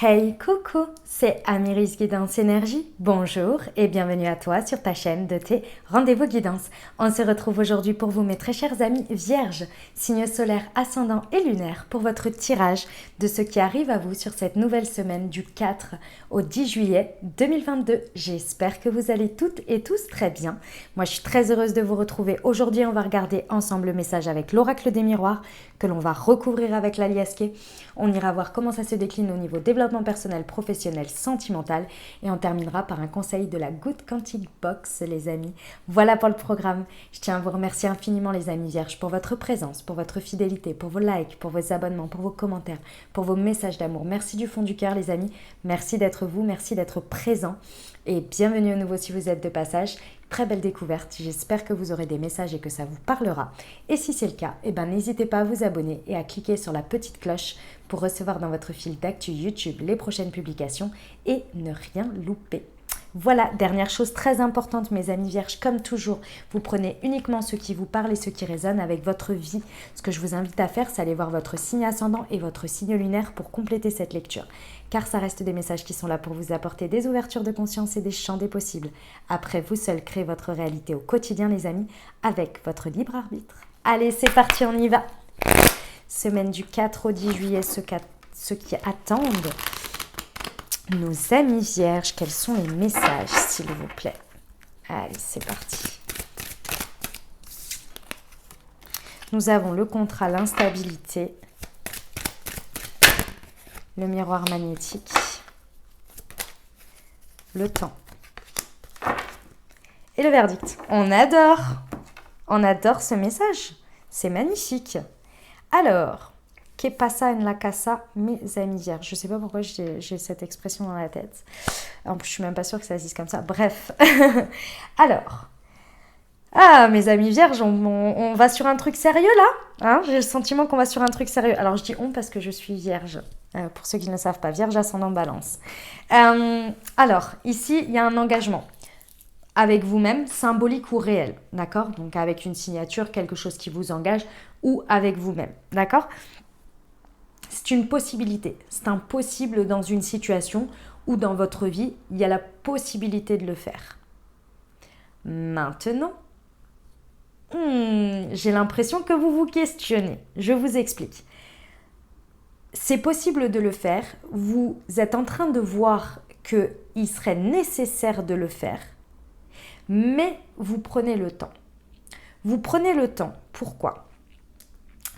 Hey, coucou, c'est Amiris Guidance Énergie. Bonjour et bienvenue à toi sur ta chaîne de tes rendez-vous guidance. On se retrouve aujourd'hui pour vous, mes très chers amis vierges, signes solaires, ascendants et lunaires, pour votre tirage de ce qui arrive à vous sur cette nouvelle semaine du 4 au 10 juillet 2022. J'espère que vous allez toutes et tous très bien. Moi, je suis très heureuse de vous retrouver. Aujourd'hui, on va regarder ensemble le message avec l'oracle des miroirs que l'on va recouvrir avec l'aliasqué. On ira voir comment ça se décline au niveau développement personnel, professionnel, sentimental et on terminera par un conseil de la Good Quantic Box, les amis. Voilà pour le programme. Je tiens à vous remercier infiniment, les amis vierges, pour votre présence, pour votre fidélité, pour vos likes, pour vos abonnements, pour vos commentaires, pour vos messages d'amour. Merci du fond du cœur, les amis. Merci d'être vous, merci d'être présent et bienvenue à nouveau si vous êtes de passage. Très belle découverte, j'espère que vous aurez des messages et que ça vous parlera. Et si c'est le cas, n'hésitez pas à vous abonner et à cliquer sur la petite cloche pour recevoir dans votre fil d'actu YouTube les prochaines publications et ne rien louper. Voilà, dernière chose très importante, mes amis vierges, comme toujours, vous prenez uniquement ce qui vous parle et ce qui résonne avec votre vie. Ce que je vous invite à faire, c'est aller voir votre signe ascendant et votre signe lunaire pour compléter cette lecture. Car ça reste des messages qui sont là pour vous apporter des ouvertures de conscience et des champs des possibles. Après, vous seul créez votre réalité au quotidien, les amis, avec votre libre arbitre. Allez, c'est parti, on y va. Semaine du 4 au 10 juillet, ceux qui attendent nos amis vierges, quels sont les messages, s'il vous plaît? Allez, c'est parti. Nous avons le contrat, l'instabilité, le miroir magnétique, le temps et le verdict. On adore ce message. C'est magnifique. Alors, que pasa en la casa, mes amis vierges. Je ne sais pas pourquoi j'ai cette expression dans la tête. En plus, je ne suis même pas sûre que ça se dise comme ça. Bref. Alors, mes amis vierges, on va sur un truc sérieux là, hein. J'ai le sentiment qu'on va sur un truc sérieux. Alors, je dis on parce que je suis vierge. Pour ceux qui ne le savent pas, vierge ascendant balance. Alors, ici, il y a un engagement avec vous-même, symbolique ou réel, d'accord? Donc, avec une signature, quelque chose qui vous engage, ou avec vous-même, d'accord? C'est une possibilité, c'est un possible dans une situation ou dans votre vie, il y a la possibilité de le faire. Maintenant, j'ai l'impression que vous vous questionnez. Je vous explique. C'est possible de le faire, vous êtes en train de voir qu'il serait nécessaire de le faire, mais vous prenez le temps. Vous prenez le temps, pourquoi ?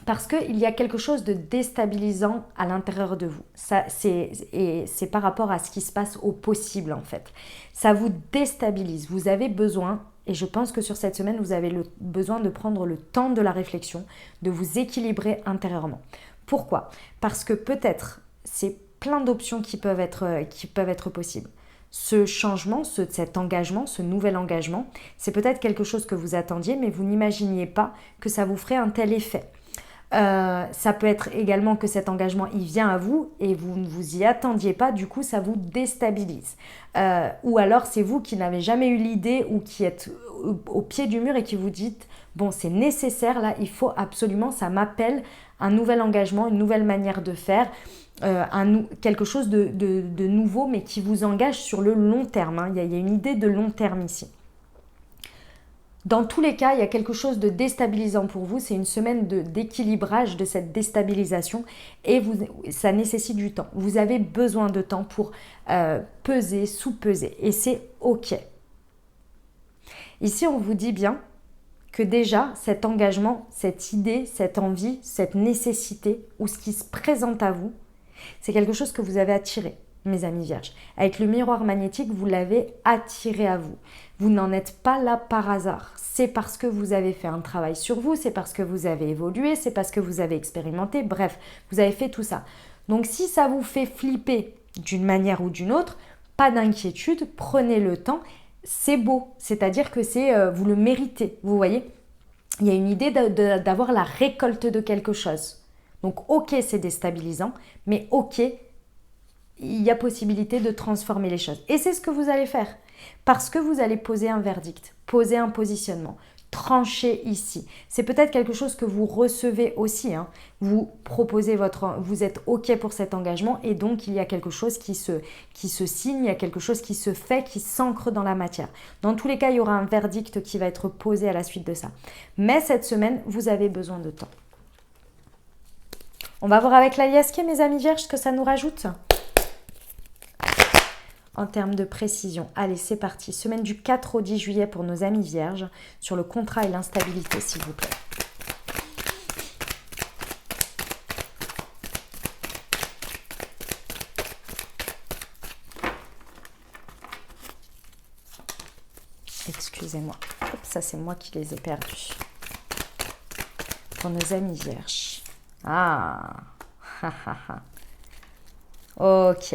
Parce qu'il y a quelque chose de déstabilisant à l'intérieur de vous. C'est par rapport à ce qui se passe au possible en fait. Ça vous déstabilise. Vous avez besoin, et je pense que sur cette semaine, vous avez besoin de prendre le temps de la réflexion, de vous équilibrer intérieurement. Pourquoi ? Parce que peut-être, c'est plein d'options qui peuvent être possibles. Ce changement, cet engagement, ce nouvel engagement, c'est peut-être quelque chose que vous attendiez, mais vous n'imaginiez pas que ça vous ferait un tel effet. Ça peut être également que cet engagement il vient à vous et vous ne vous y attendiez pas, du coup ça vous déstabilise, ou alors c'est vous qui n'avez jamais eu l'idée ou qui êtes au pied du mur et qui vous dites bon, c'est nécessaire là, il faut absolument, ça m'appelle un nouvel engagement, une nouvelle manière de faire, quelque chose de nouveau mais qui vous engage sur le long terme, hein. Il y a une idée de long terme ici. Dans tous les cas, il y a quelque chose de déstabilisant pour vous. C'est une semaine d'équilibrage de cette déstabilisation et ça nécessite du temps. Vous avez besoin de temps pour peser, sous-peser et c'est OK. Ici, on vous dit bien que déjà, cet engagement, cette idée, cette envie, cette nécessité ou ce qui se présente à vous, c'est quelque chose que vous avez attiré, mes amis vierges. Avec le miroir magnétique, vous l'avez attiré à vous. Vous n'en êtes pas là par hasard. C'est parce que vous avez fait un travail sur vous, c'est parce que vous avez évolué, c'est parce que vous avez expérimenté, bref, vous avez fait tout ça. Donc si ça vous fait flipper d'une manière ou d'une autre, pas d'inquiétude, prenez le temps, c'est beau, c'est-à-dire que vous le méritez, vous voyez. Il y a une idée d'avoir la récolte de quelque chose. Donc ok, c'est déstabilisant, mais ok, il y a possibilité de transformer les choses. Et c'est ce que vous allez faire. Parce que vous allez poser un verdict, poser un positionnement. trancher ici. C'est peut-être quelque chose que vous recevez aussi. Hein. Vous proposez vous êtes OK pour cet engagement et donc il y a quelque chose qui se signe, il y a quelque chose qui se fait, qui s'ancre dans la matière. Dans tous les cas, il y aura un verdict qui va être posé à la suite de ça. Mais cette semaine, vous avez besoin de temps. On va voir avec l'aliasqué, mes amis vierges, ce que ça nous rajoute. En termes de précision. Allez, c'est parti. Semaine du 4 au 10 juillet pour nos amis vierges sur le contrat et l'instabilité, s'il vous plaît. Excusez-moi. Ça, c'est moi qui les ai perdus. Pour nos amis vierges. Ah. Ok.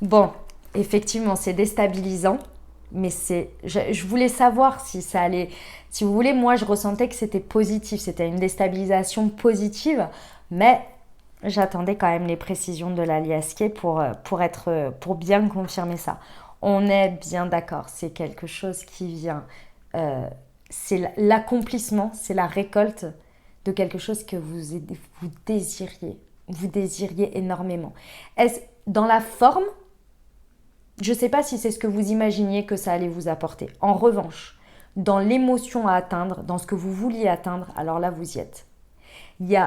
Bon. Effectivement, c'est déstabilisant, mais je voulais savoir si ça allait... Si vous voulez, moi, je ressentais que c'était positif, c'était une déstabilisation positive, mais j'attendais quand même les précisions de l'aliasqué pour bien confirmer ça. On est bien d'accord, c'est quelque chose qui vient... c'est l'accomplissement, c'est la récolte de quelque chose que vous désiriez. Vous désiriez énormément. Dans la forme... Je ne sais pas si c'est ce que vous imaginiez que ça allait vous apporter. En revanche, dans l'émotion à atteindre, dans ce que vous vouliez atteindre, alors là, vous y êtes.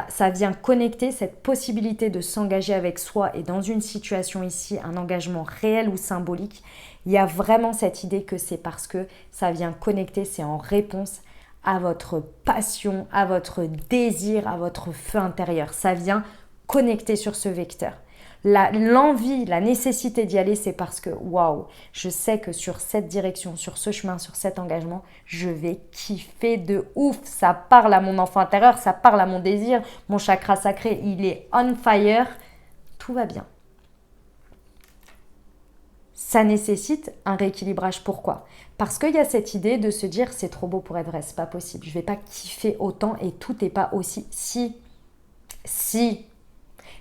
Ça vient connecter cette possibilité de s'engager avec soi et dans une situation ici, un engagement réel ou symbolique. Il y a vraiment cette idée que c'est parce que ça vient connecter, c'est en réponse à votre passion, à votre désir, à votre feu intérieur. Ça vient connecter sur ce vecteur. L'envie, la nécessité d'y aller, c'est parce que, waouh, je sais que sur cette direction, sur ce chemin, sur cet engagement, je vais kiffer de ouf. Ça parle à mon enfant intérieur, ça parle à mon désir, mon chakra sacré, il est on fire, tout va bien. Ça nécessite un rééquilibrage. Pourquoi ? Parce qu'il y a cette idée de se dire, c'est trop beau pour être vrai, c'est pas possible. Je vais pas kiffer autant et tout n'est pas aussi...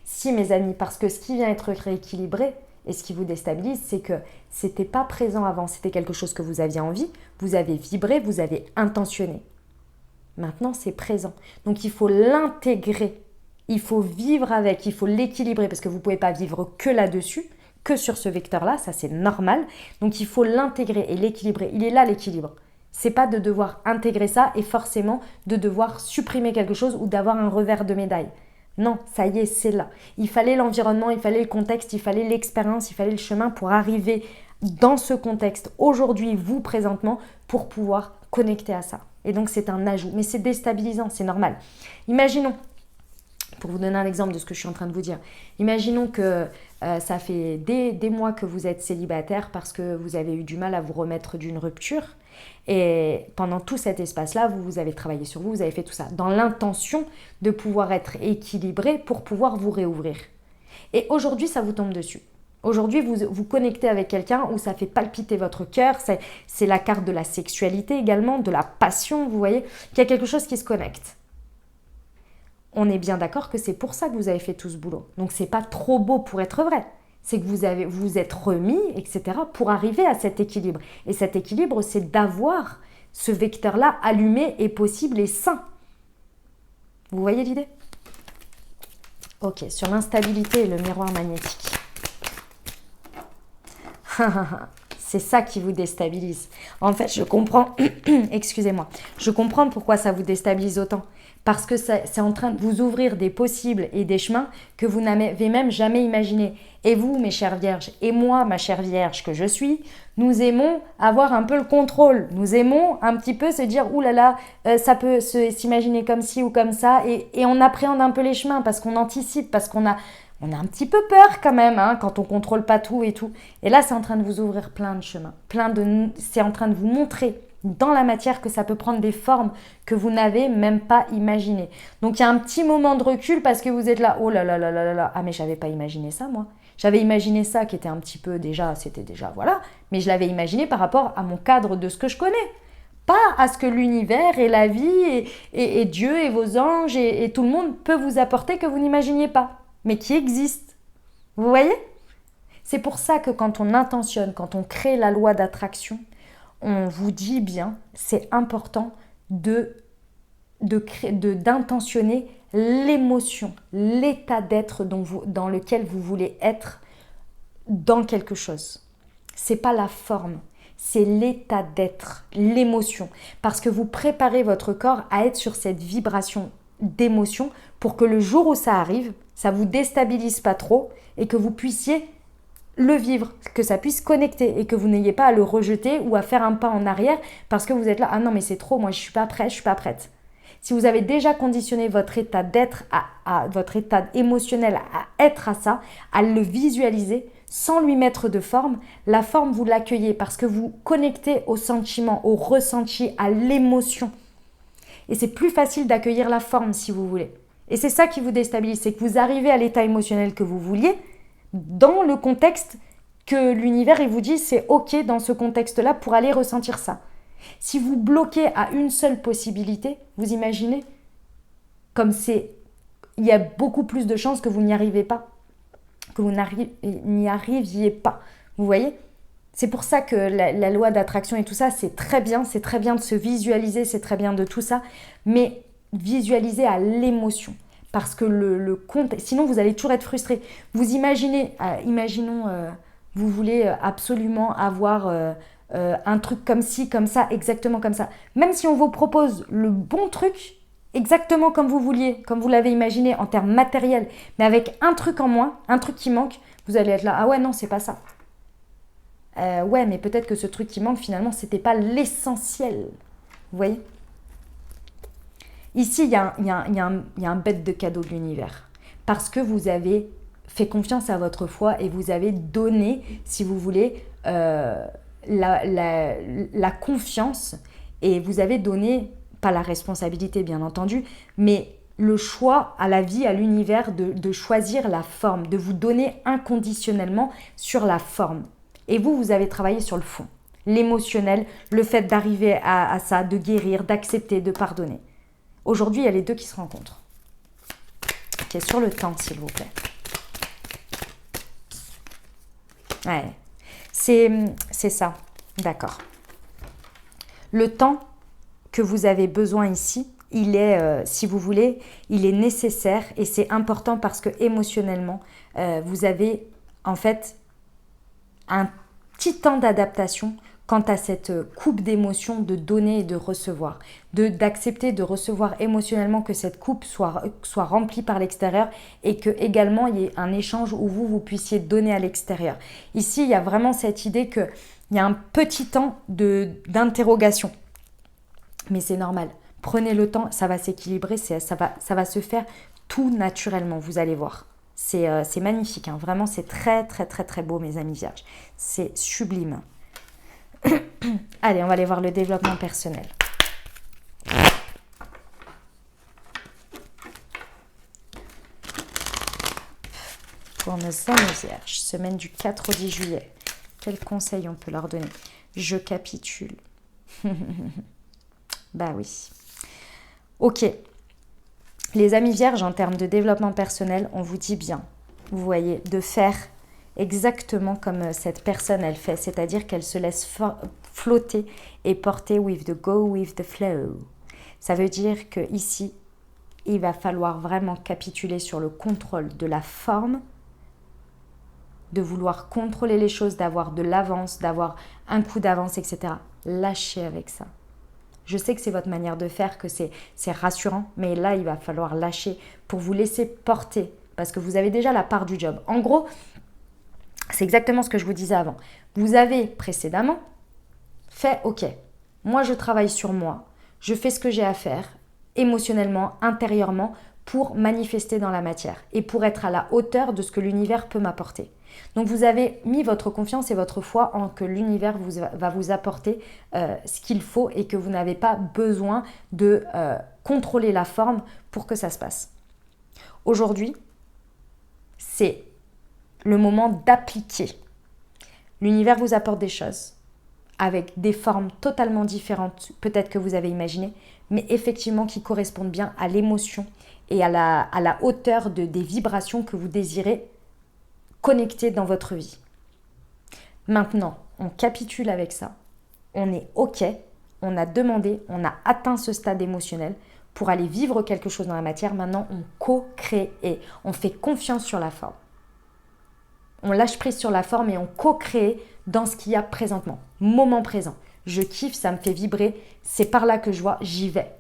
Si, mes amis, parce que ce qui vient être rééquilibré et ce qui vous déstabilise, c'est que c'était pas présent avant, c'était quelque chose que vous aviez envie, vous avez vibré, vous avez intentionné. Maintenant, c'est présent. Donc, il faut l'intégrer, il faut vivre avec, il faut l'équilibrer parce que vous ne pouvez pas vivre que là-dessus, que sur ce vecteur-là, ça c'est normal. Donc, il faut l'intégrer et l'équilibrer. Il est là l'équilibre. C'est pas de devoir intégrer ça et forcément de devoir supprimer quelque chose ou d'avoir un revers de médaille. Non, ça y est, c'est là. Il fallait l'environnement, il fallait le contexte, il fallait l'expérience, il fallait le chemin pour arriver dans ce contexte, aujourd'hui, vous, présentement, pour pouvoir connecter à ça. Et donc, c'est un ajout. Mais c'est déstabilisant, c'est normal. Imaginons, pour vous donner un exemple de ce que je suis en train de vous dire, imaginons que ça fait des mois que vous êtes célibataire parce que vous avez eu du mal à vous remettre d'une rupture. Et pendant tout cet espace-là, vous avez travaillé sur vous, vous avez fait tout ça dans l'intention de pouvoir être équilibré pour pouvoir vous réouvrir. Et aujourd'hui, ça vous tombe dessus. Aujourd'hui, vous connectez avec quelqu'un où ça fait palpiter votre cœur. C'est la carte de la sexualité également, de la passion, vous voyez, qu'il y a quelque chose qui se connecte. On est bien d'accord que c'est pour ça que vous avez fait tout ce boulot. Donc, c'est pas trop beau pour être vrai. C'est que vous êtes remis, etc., pour arriver à cet équilibre. Et cet équilibre, c'est d'avoir ce vecteur-là allumé et possible et sain. Vous voyez l'idée ? Ok, sur l'instabilité et le miroir magnétique. C'est ça qui vous déstabilise. En fait, je comprends, excusez-moi, je comprends pourquoi ça vous déstabilise autant. Parce que c'est en train de vous ouvrir des possibles et des chemins que vous n'avez même jamais imaginés. Et vous, mes chères vierges, et moi, ma chère vierge que je suis, nous aimons avoir un peu le contrôle. Nous aimons un petit peu se dire, ouh là là, ça peut s'imaginer comme ci ou comme ça. Et on appréhende un peu les chemins parce qu'on anticipe, parce qu'on a un petit peu peur quand même hein, quand on ne contrôle pas tout et tout. Et là, c'est en train de vous ouvrir plein de chemins. C'est en train de vous montrer dans la matière que ça peut prendre des formes que vous n'avez même pas imaginées. Donc il y a un petit moment de recul parce que vous êtes là, oh là là là là là là, ah mais j'avais pas imaginé ça moi. J'avais imaginé ça qui était un petit peu déjà, c'était déjà voilà, mais je l'avais imaginé par rapport à mon cadre de ce que je connais. Pas à ce que l'univers et la vie et Dieu et vos anges et tout le monde peut vous apporter que vous n'imaginiez pas, mais qui existe. Vous voyez ? C'est pour ça que quand on intentionne, quand on crée la loi d'attraction, on vous dit bien, c'est important d'intentionner l'émotion, l'état d'être dans lequel vous voulez être dans quelque chose. C'est pas la forme, c'est l'état d'être, l'émotion. Parce que vous préparez votre corps à être sur cette vibration d'émotion pour que le jour où ça arrive, ça vous déstabilise pas trop et que vous puissiez le vivre, que ça puisse connecter et que vous n'ayez pas à le rejeter ou à faire un pas en arrière parce que vous êtes là, ah non mais c'est trop, moi je suis pas prête, je suis pas prête. Si vous avez déjà conditionné votre état d'être, votre état émotionnel à être à ça, à le visualiser sans lui mettre de forme, la forme vous l'accueillez parce que vous connectez au sentiment, au ressenti, à l'émotion. Et c'est plus facile d'accueillir la forme si vous voulez. Et c'est ça qui vous déstabilise, c'est que vous arrivez à l'état émotionnel que vous vouliez dans le contexte que l'univers il vous dit c'est ok dans ce contexte-là pour aller ressentir ça. Si vous bloquez à une seule possibilité, vous imaginez comme il y a beaucoup plus de chances que vous n'y arrivez pas, que vous n'y arriviez pas. Vous voyez ? C'est pour ça que la loi d'attraction et tout ça, c'est très bien de se visualiser, c'est très bien de tout ça, mais visualiser à l'émotion. Parce que le compte, sinon vous allez toujours être frustré. Vous imaginez, vous voulez absolument avoir un truc comme ci, comme ça, exactement comme ça. Même si on vous propose le bon truc, exactement comme vous vouliez, comme vous l'avez imaginé en termes matériels, mais avec un truc en moins, un truc qui manque, vous allez être là, ah ouais, non, c'est pas ça. Ouais, mais peut-être que ce truc qui manque, finalement, c'était pas l'essentiel. Vous voyez ? Ici, il y a un bête de cadeau de l'univers. Parce que vous avez fait confiance à votre foi et vous avez donné, si vous voulez, la confiance et vous avez donné, pas la responsabilité bien entendu, mais le choix à la vie, à l'univers de choisir la forme, de vous donner inconditionnellement sur la forme. Et vous avez travaillé sur le fond, l'émotionnel, le fait d'arriver à ça, de guérir, d'accepter, de pardonner. Aujourd'hui, il y a les deux qui se rencontrent. Ok, sur le temps, s'il vous plaît. Ouais, c'est ça, d'accord. Le temps que vous avez besoin ici, il est, si vous voulez, il est nécessaire et c'est important parce que émotionnellement, vous avez en fait un petit temps d'adaptation quant à cette coupe d'émotions de donner et de recevoir, d'accepter de recevoir émotionnellement que cette coupe soit remplie par l'extérieur et que également il y ait un échange où vous puissiez donner à l'extérieur. Ici, il y a vraiment cette idée qu'il y a un petit temps d'interrogation, mais c'est normal. Prenez le temps, ça va s'équilibrer, ça va se faire tout naturellement, vous allez voir. C'est magnifique, hein. Vraiment c'est très très très très beau mes amis vierges, c'est sublime. Allez, on va aller voir le développement personnel. Pour nos amis vierges, semaine du 4 au 10 juillet, quels conseils on peut leur donner? Je capitule. Bah oui. Ok. Les amis vierges, en termes de développement personnel, on vous dit bien, vous voyez, de faire exactement comme cette personne elle fait, c'est-à-dire qu'elle se laisse flotter et porter go with the flow. Ça veut dire que ici, il va falloir vraiment capituler sur le contrôle de la forme, de vouloir contrôler les choses, d'avoir de l'avance, d'avoir un coup d'avance, etc. Lâchez avec ça. Je sais que c'est votre manière de faire, que c'est rassurant, mais là, il va falloir lâcher pour vous laisser porter, parce que vous avez déjà la part du job. En gros, c'est exactement ce que je vous disais avant. Vous avez précédemment fait, ok, moi je travaille sur moi, je fais ce que j'ai à faire, émotionnellement, intérieurement, pour manifester dans la matière et pour être à la hauteur de ce que l'univers peut m'apporter. Donc vous avez mis votre confiance et votre foi en que l'univers va vous apporter ce qu'il faut et que vous n'avez pas besoin de contrôler la forme pour que ça se passe. Aujourd'hui, c'est le moment d'appliquer. L'univers vous apporte des choses avec des formes totalement différentes, peut-être que vous avez imaginé, mais effectivement qui correspondent bien à l'émotion et à la hauteur des vibrations que vous désirez connecter dans votre vie. Maintenant, on capitule avec ça, on est ok, on a demandé, on a atteint ce stade émotionnel pour aller vivre quelque chose dans la matière. Maintenant, on co-crée et on fait confiance sur la forme. On lâche prise sur la forme et on co-crée dans ce qu'il y a présentement, moment présent. Je kiffe, ça me fait vibrer, c'est par là que je vois, j'y vais.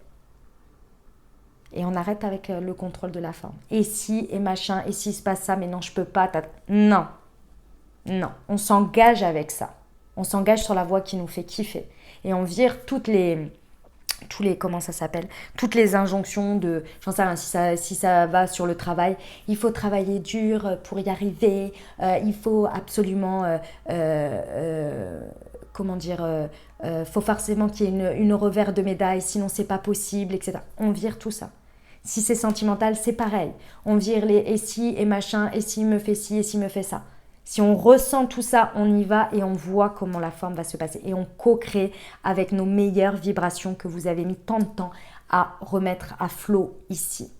Et on arrête avec le contrôle de la forme. Et si, et machin, et s'il se passe ça, mais non, je peux pas. Non, non, on s'engage avec ça. On s'engage sur la voie qui nous fait kiffer. Et on vire toutes les comment ça s'appelle, toutes les injonctions de, j'en sais rien, si ça va sur le travail, il faut travailler dur pour y arriver, il faut absolument, faut forcément qu'il y ait une revers de médaille, sinon c'est pas possible, etc. On vire tout ça. Si c'est sentimental, c'est pareil. On vire les et si, et machin, et s'il me fait ci, et s'il me fait ça. Si on ressent tout ça, on y va et on voit comment la forme va se passer. Et on co-crée avec nos meilleures vibrations que vous avez mis tant de temps à remettre à flot ici.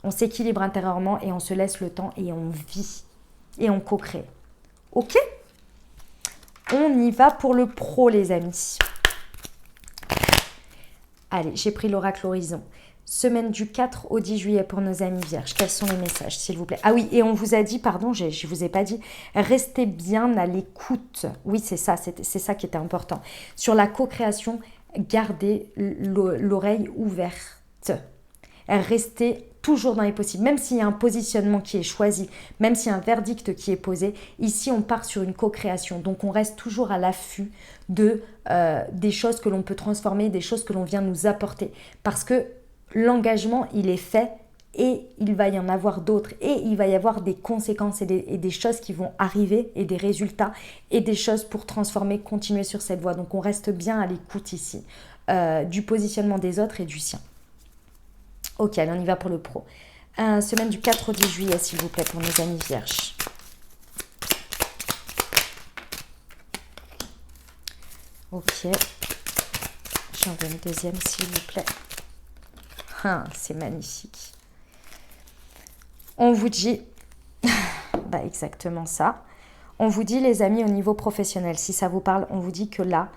On s'équilibre intérieurement et on se laisse le temps et on vit. Et on co-crée. Ok ? On y va pour le pro, les amis. Allez, j'ai pris l'oracle Horizon. Semaine du 4 au 10 juillet pour nos amis vierges. Quels sont les messages, s'il vous plaît? Ah oui, et on vous a dit, pardon, je ne vous ai pas dit, restez bien à l'écoute. Oui, c'est ça qui était important. Sur la co-création, gardez l'oreille ouverte. Restez toujours dans les possibles. Même s'il y a un positionnement qui est choisi, même s'il y a un verdict qui est posé, ici, on part sur une co-création. Donc, on reste toujours à l'affût des choses que l'on peut transformer, des choses que l'on vient nous apporter. Parce que l'engagement, il est fait et il va y en avoir d'autres et il va y avoir des conséquences et des choses qui vont arriver et des résultats et des choses pour transformer, continuer sur cette voie. Donc, on reste bien à l'écoute ici du positionnement des autres et du sien. Ok, allez, on y va pour le pro. Semaine du 4 au 10 juillet, s'il vous plaît, pour nos amis vierges. Ok. J'en veux une deuxième, s'il vous plaît. C'est magnifique. On vous dit, exactement ça. On vous dit, les amis, au niveau professionnel, si ça vous parle, on vous dit que là,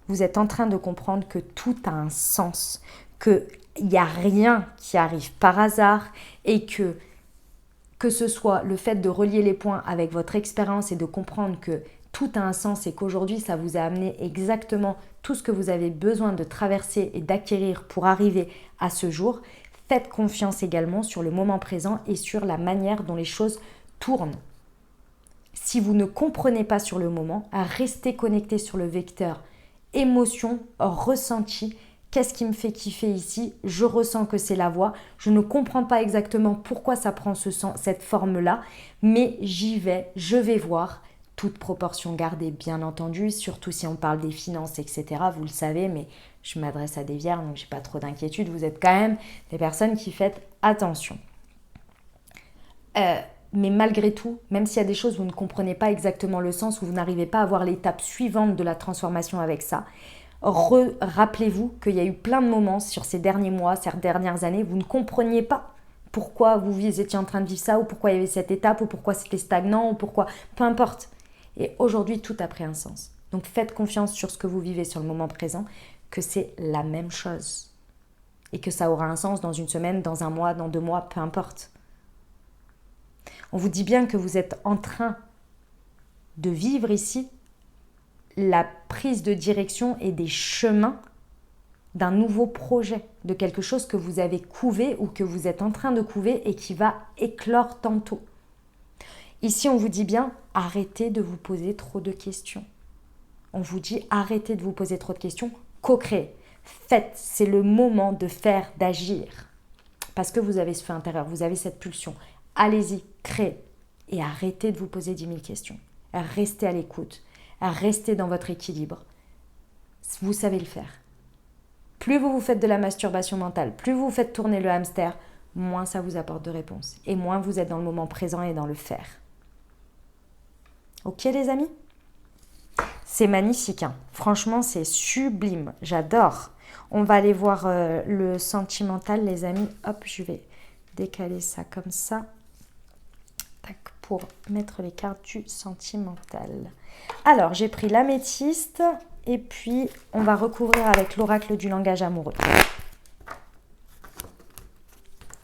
vous êtes en train de comprendre que tout a un sens, qu'il n'y a rien qui arrive par hasard et que ce soit le fait de relier les points avec votre expérience et de comprendre que tout a un sens et qu'aujourd'hui, ça vous a amené exactement tout ce que vous avez besoin de traverser et d'acquérir pour arriver à ce jour. Faites confiance également sur le moment présent et sur la manière dont les choses tournent. Si vous ne comprenez pas sur le moment, restez connecté sur le vecteur émotion, ressenti. Qu'est-ce qui me fait kiffer ici? Je ressens que c'est la voie. Je ne comprends pas exactement pourquoi ça prend cette forme-là, mais j'y vais, je vais voir. Toute proportion gardée, bien entendu, surtout si on parle des finances, etc. Vous le savez, mais je m'adresse à des vierges, donc je n'ai pas trop d'inquiétude. Vous êtes quand même des personnes qui faites attention. Mais malgré tout, même s'il y a des choses où vous ne comprenez pas exactement le sens, où vous n'arrivez pas à voir l'étape suivante de la transformation avec ça, rappelez-vous qu'il y a eu plein de moments sur ces derniers mois, ces dernières années, vous ne compreniez pas pourquoi vous étiez en train de vivre ça, ou pourquoi il y avait cette étape, ou pourquoi c'était stagnant, ou pourquoi, peu importe. Et aujourd'hui, tout a pris un sens. Donc faites confiance sur ce que vous vivez sur le moment présent, que c'est la même chose. Et que ça aura un sens dans une semaine, dans un mois, dans 2 mois, peu importe. On vous dit bien que vous êtes en train de vivre ici la prise de direction et des chemins d'un nouveau projet, de quelque chose que vous avez couvé ou que vous êtes en train de couver et qui va éclore tantôt. Ici, on vous dit bien, arrêtez de vous poser trop de questions. On vous dit, arrêtez de vous poser trop de questions, co-créez. Faites, c'est le moment de faire, d'agir. Parce que vous avez ce feu intérieur, vous avez cette pulsion. Allez-y, créez. Et arrêtez de vous poser 10 000 questions. Restez à l'écoute. Restez dans votre équilibre. Vous savez le faire. Plus vous vous faites de la masturbation mentale, plus vous faites tourner le hamster, moins ça vous apporte de réponses. Et moins vous êtes dans le moment présent et dans le faire. Ok les amis? C'est magnifique, hein. Franchement c'est sublime, j'adore. On va aller voir le sentimental les amis. Hop, je vais décaler ça comme ça. Tac, pour mettre les cartes du sentimental. Alors j'ai pris l'améthyste, Et puis, on va recouvrir avec l'oracle du langage amoureux.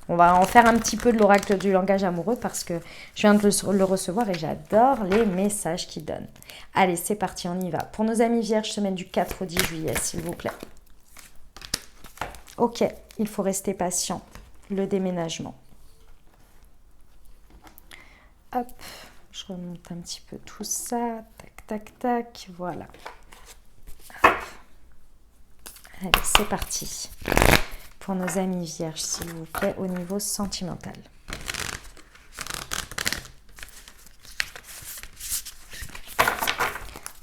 On va en faire un petit peu de l'oracle du langage amoureux parce que je viens de le recevoir et j'adore les messages qu'il donne. Allez, c'est parti, on y va. Pour nos amis vierges, semaine du 4 au 10 juillet, s'il vous plaît. Ok, il faut rester patient. Le déménagement. Hop, je remonte un petit peu tout ça. Tac, tac, tac, voilà. Hop. Allez, c'est parti. Pour nos amis vierges, s'il vous plaît, au niveau sentimental.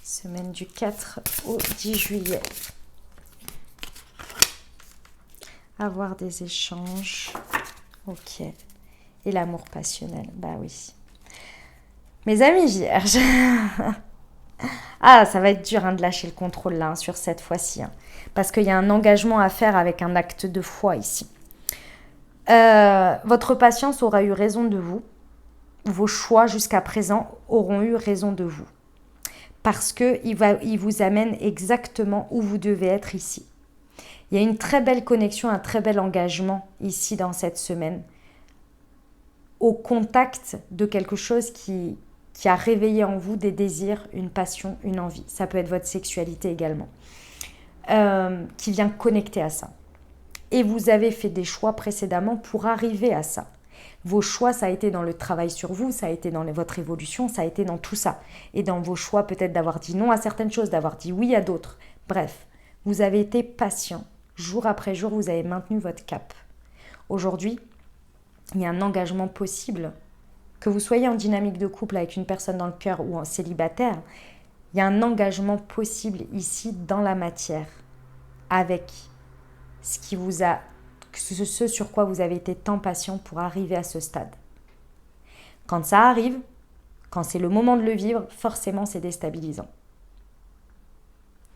Semaine du 4 au 10 juillet. Avoir des échanges. Ok. Et l'amour passionnel. Bah oui. Mes amis vierges. Ah, ça va être dur de lâcher le contrôle là, sur cette fois-ci. Parce qu'il y a un engagement à faire avec un acte de foi ici. Votre patience aura eu raison de vous. Vos choix jusqu'à présent auront eu raison de vous. Parce qu'il vous amène exactement où vous devez être ici. Il y a une très belle connexion, un très bel engagement ici dans cette semaine. Au contact de quelque chose qui a réveillé en vous des désirs, une passion, une envie. Ça peut être votre sexualité également. Qui vient connecter à ça. Et vous avez fait des choix précédemment pour arriver à ça. Vos choix, ça a été dans le travail sur vous, ça a été dans votre évolution, ça a été dans tout ça. Et dans vos choix, peut-être d'avoir dit non à certaines choses, d'avoir dit oui à d'autres. Bref, vous avez été patient. Jour après jour, vous avez maintenu votre cap. Aujourd'hui, il y a un engagement possible. Que vous soyez en dynamique de couple avec une personne dans le cœur ou en célibataire, il y a un engagement possible ici dans la matière avec ce sur quoi vous avez été tant patient pour arriver à ce stade. Quand ça arrive, quand c'est le moment de le vivre, forcément c'est déstabilisant.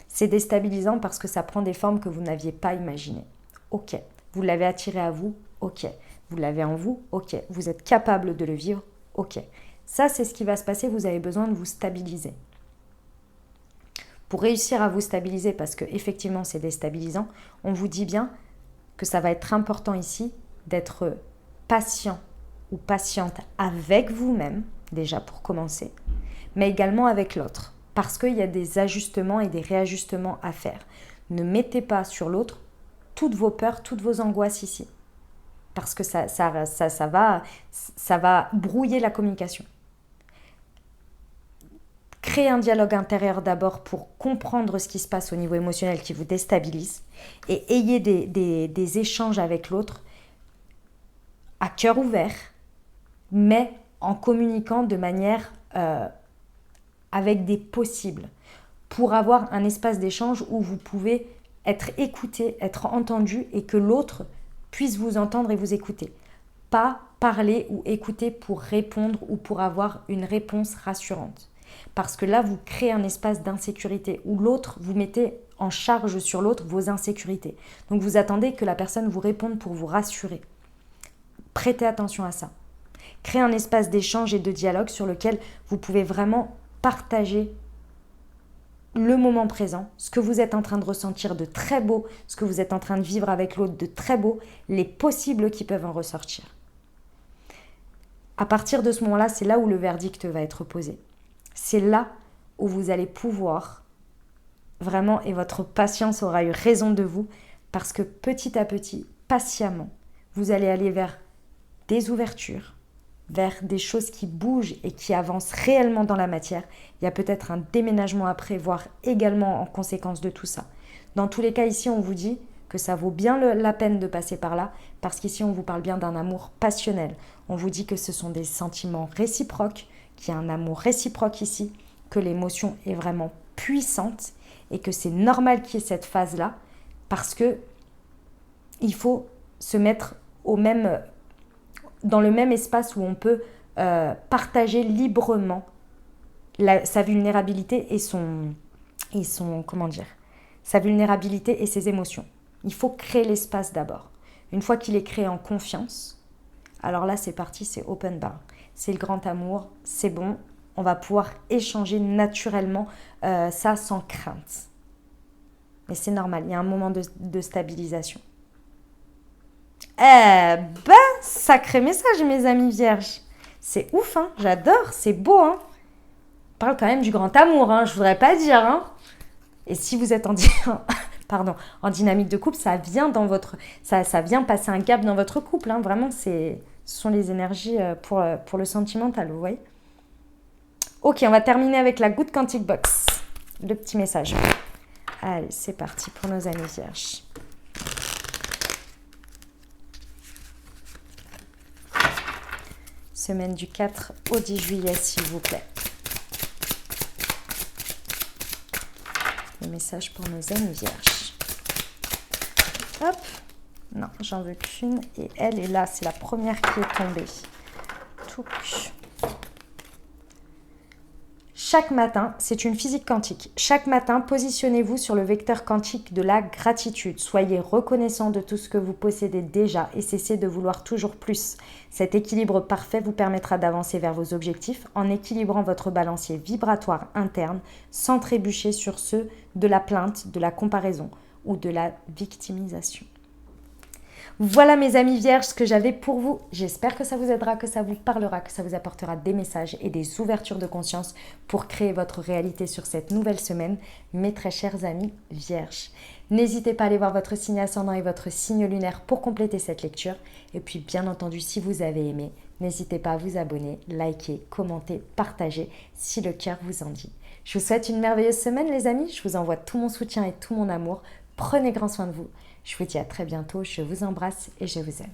C'est déstabilisant parce que ça prend des formes que vous n'aviez pas imaginées. Ok, vous l'avez attiré à vous, ok. Vous l'avez en vous, ok. Vous êtes capable de le vivre, ok. Ça, c'est ce qui va se passer, vous avez besoin de vous stabiliser. Pour réussir à vous stabiliser, parce que effectivement c'est déstabilisant, on vous dit bien que ça va être important ici d'être patient ou patiente avec vous-même, déjà pour commencer, mais également avec l'autre, parce qu'il y a des ajustements et des réajustements à faire. Ne mettez pas sur l'autre toutes vos peurs, toutes vos angoisses ici, parce que ça va brouiller la communication. Créez un dialogue intérieur d'abord pour comprendre ce qui se passe au niveau émotionnel qui vous déstabilise et ayez des échanges avec l'autre à cœur ouvert, mais en communiquant de manière avec des possibles pour avoir un espace d'échange où vous pouvez être écouté, être entendu et que l'autre puisse vous entendre et vous écouter. Pas parler ou écouter pour répondre ou pour avoir une réponse rassurante. Parce que là, vous créez un espace d'insécurité où l'autre, vous mettez en charge sur l'autre vos insécurités. Donc vous attendez que la personne vous réponde pour vous rassurer. Prêtez attention à ça. Créez un espace d'échange et de dialogue sur lequel vous pouvez vraiment partager le moment présent, ce que vous êtes en train de ressentir de très beau, ce que vous êtes en train de vivre avec l'autre de très beau, les possibles qui peuvent en ressortir. À partir de ce moment-là, c'est là où le verdict va être posé. C'est là où vous allez pouvoir vraiment, et votre patience aura eu raison de vous, parce que petit à petit, patiemment, vous allez aller vers des ouvertures, vers des choses qui bougent et qui avancent réellement dans la matière. Il y a peut-être un déménagement à prévoir également en conséquence de tout ça. Dans tous les cas, ici, on vous dit que ça vaut bien la peine de passer par là, parce qu'ici, on vous parle bien d'un amour passionnel. On vous dit que ce sont des sentiments réciproques, qu'il y a un amour réciproque ici, que l'émotion est vraiment puissante et que c'est normal qu'il y ait cette phase-là, parce que il faut se mettre dans le même espace où on peut partager librement sa vulnérabilité et sa vulnérabilité et ses émotions. Il faut créer l'espace d'abord. Une fois qu'il est créé en confiance, alors là c'est parti, c'est open bar. C'est le grand amour, c'est bon, on va pouvoir échanger naturellement ça sans crainte. Mais c'est normal, il y a un moment de stabilisation. Eh ben, sacré message, mes amis vierges. C'est ouf, hein, j'adore, c'est beau, hein. On parle quand même du grand amour, hein, je voudrais pas dire, hein. Et si vous êtes pardon, en dynamique de couple, ça vient ça vient passer un gap dans votre couple, hein. Vraiment, ce sont les énergies pour le sentimental, vous voyez. Ok, on va terminer avec la Good Quantic Box, le petit message. Allez, c'est parti pour nos amis vierges. Semaine du 4 au 10 juillet, s'il vous plaît. Le message pour nos amis vierges. Hop. Non, j'en veux qu'une. Et elle est là, c'est la première qui est tombée. Touc. Chaque matin, c'est une physique quantique. Chaque matin, positionnez-vous sur le vecteur quantique de la gratitude. Soyez reconnaissant de tout ce que vous possédez déjà et cessez de vouloir toujours plus. Cet équilibre parfait vous permettra d'avancer vers vos objectifs en équilibrant votre balancier vibratoire interne sans trébucher sur ceux de la plainte, de la comparaison ou de la victimisation. Voilà mes amis vierges ce que j'avais pour vous. J'espère que ça vous aidera, que ça vous parlera, que ça vous apportera des messages et des ouvertures de conscience pour créer votre réalité sur cette nouvelle semaine, mes très chers amis vierges. N'hésitez pas à aller voir votre signe ascendant et votre signe lunaire pour compléter cette lecture. Et puis bien entendu, si vous avez aimé, n'hésitez pas à vous abonner, liker, commenter, partager si le cœur vous en dit. Je vous souhaite une merveilleuse semaine les amis. Je vous envoie tout mon soutien et tout mon amour. Prenez grand soin de vous. Je vous dis à très bientôt, je vous embrasse et je vous aime.